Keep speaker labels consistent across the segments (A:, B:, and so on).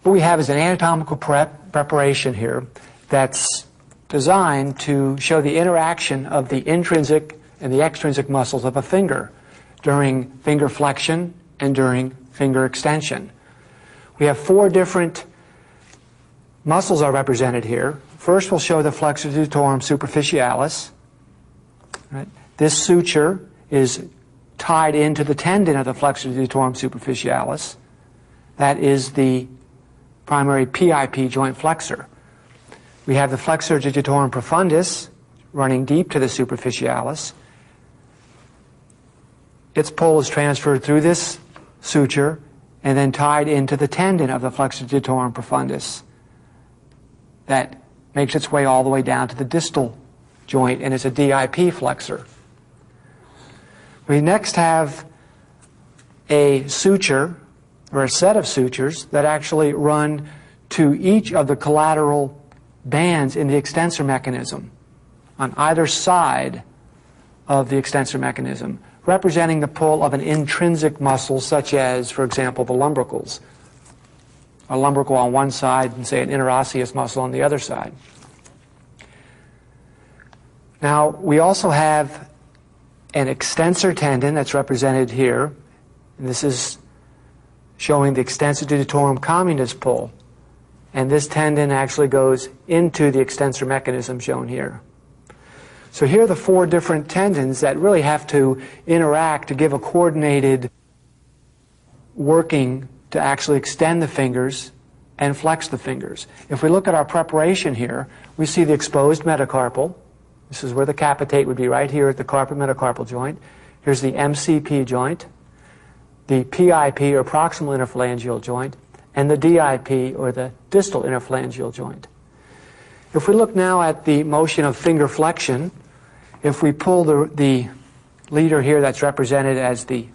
A: what we have is an anatomical preparation here that's designed to show the interaction of the intrinsic and the extrinsic muscles of a finger during finger flexion and during finger extension. We have 4 different muscles are represented here. First, we'll show the flexor digitorum superficialis. Right? This suture is tied into the tendon of the flexor digitorum superficialis. That is the primary PIP joint flexor. We have the flexor digitorum profundus running deep to the superficialis. Its pull is transferred through this suture and then tied into the tendon of the flexor digitorum profundus. That makes its way all the way down to the distal joint and is a DIP flexor. We next have a suture, or a set of sutures, that actually run to each of the collateral bands in the extensor mechanism on either side of the extensor mechanism, representing the pull of an intrinsic muscle such as, for example, the lumbricals. A lumbrical on one side and, say, an interosseous muscle on the other side. Now, we also have an extensor tendon that's represented here, and this is showing the extensor digitorum communis pull. And this tendon actually goes into the extensor mechanism shown here. So here are the 4 different tendons that really have to interact to give a coordinated working to actually extend the fingers and flex the fingers. If we look at our preparation here, we see the exposed metacarpal. This is where the capitate would be, right here at the carpal metacarpal joint. Here's the MCP joint, the PIP or proximal interphalangeal joint, and the DIP or the distal interphalangeal joint. If we look now at the motion of finger flexion, if we pull the leader here that's represented as the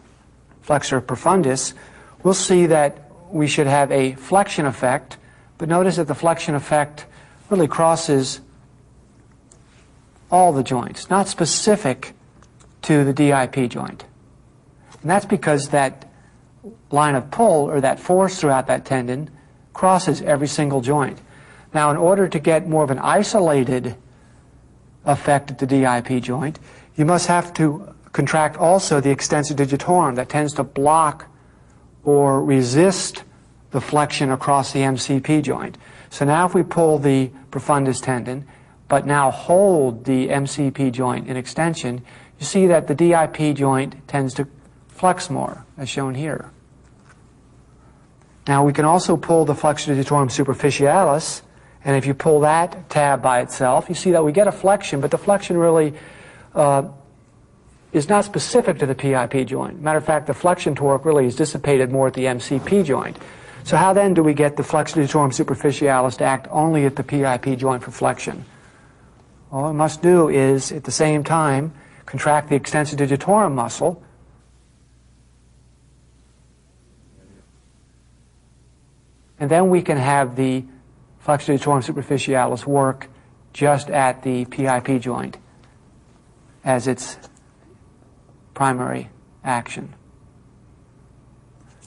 A: flexor profundus, we'll see that we should have a flexion effect, but notice that the flexion effect really crosses all the joints, not specific to the DIP joint. And that's because that line of pull, or that force throughout that tendon, crosses every single joint. Now, in order to get more of an isolated effect at the DIP joint, you must have to contract also the extensor digitorum that tends to block or resist the flexion across the MCP joint. So now if we pull the profundus tendon, but now hold the MCP joint in extension, you see that the DIP joint tends to flex more, as shown here. Now we can also pull the flexor digitorum superficialis, and if you pull that tab by itself, you see that we get a flexion, but the flexion really is not specific to the PIP joint. Matter of fact, the flexion torque really is dissipated more at the MCP joint. So how then do we get the flexor digitorum superficialis to act only at the PIP joint for flexion? All we must do is, at the same time, contract the extensor digitorum muscle, and then we can have the flexor digitorum superficialis work just at the PIP joint as its primary action.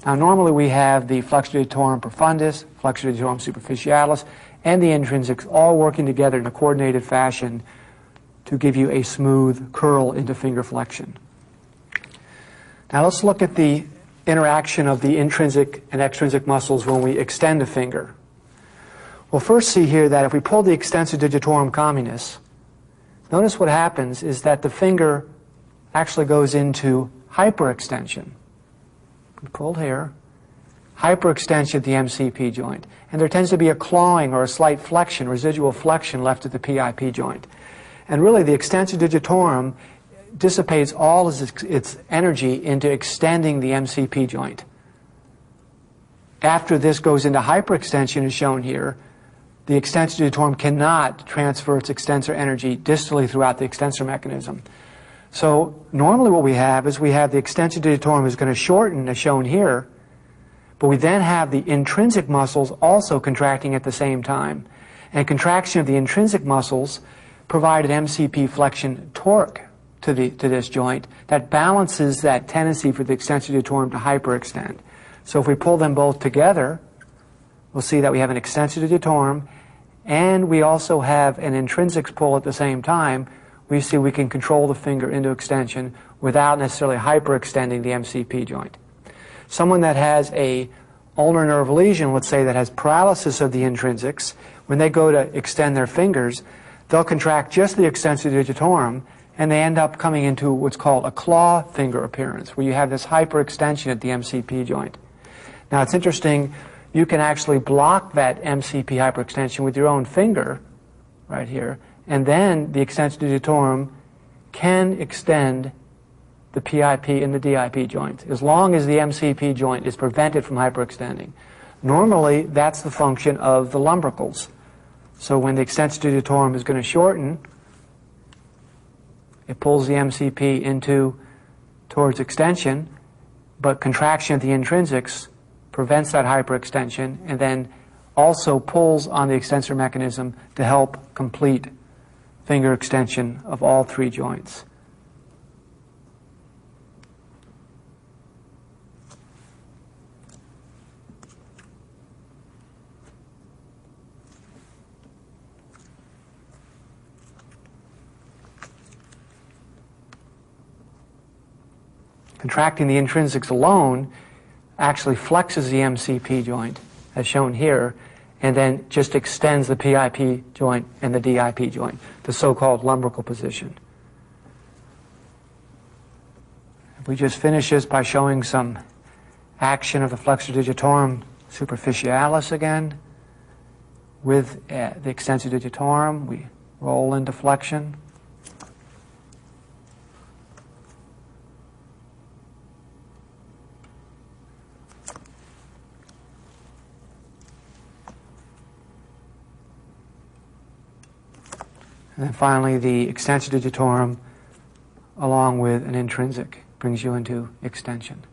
A: Now, normally we have the flexor digitorum profundus, flexor digitorum superficialis, and the intrinsics all working together in a coordinated fashion to give you a smooth curl into finger flexion. Now let's look at the interaction of the intrinsic and extrinsic muscles when we extend a finger. We'll first see here that if we pull the extensor digitorum communis, notice what happens is that the finger actually goes into hyperextension. We pulled here, hyperextension of the MCP joint, and there tends to be a clawing or a slight flexion, residual flexion left at the PIP joint. And really the extensor digitorum dissipates all its energy into extending the MCP joint. After this goes into hyperextension, as shown here, the extensor digitorum cannot transfer its extensor energy distally throughout the extensor mechanism. So normally what we have is we have the extensor digitorum is going to shorten, as shown here, but we then have the intrinsic muscles also contracting at the same time. And contraction of the intrinsic muscles provide an MCP flexion torque to this joint that balances that tendency for the extensor digitorum to hyperextend. So if we pull them both together, we'll see that we have an extensor digitorum, and we also have an intrinsics pull at the same time. We see we can control the finger into extension without necessarily hyperextending the MCP joint. Someone that has a ulnar nerve lesion, let's say that has paralysis of the intrinsics, when they go to extend their fingers, they'll contract just the extensor digitorum, and they end up coming into what's called a claw finger appearance, where you have this hyperextension at the MCP joint. Now, it's interesting, you can actually block that MCP hyperextension with your own finger, right here, and then the extensor digitorum can extend the PIP and the DIP joints, as long as the MCP joint is prevented from hyperextending. Normally, that's the function of the lumbricals. So when the extensor digitorum is going to shorten, it pulls the MCP towards extension, but contraction of the intrinsics prevents that hyperextension, and then also pulls on the extensor mechanism to help complete finger extension of all three joints. Contracting the intrinsics alone actually flexes the MCP joint, as shown here, and then just extends the PIP joint and the DIP joint, the so-called lumbrical position. If we just finish this by showing some action of the flexor digitorum superficialis again, with the extensor digitorum, we roll into flexion. And then finally, the extensor digitorum, along with an intrinsic, brings you into extension.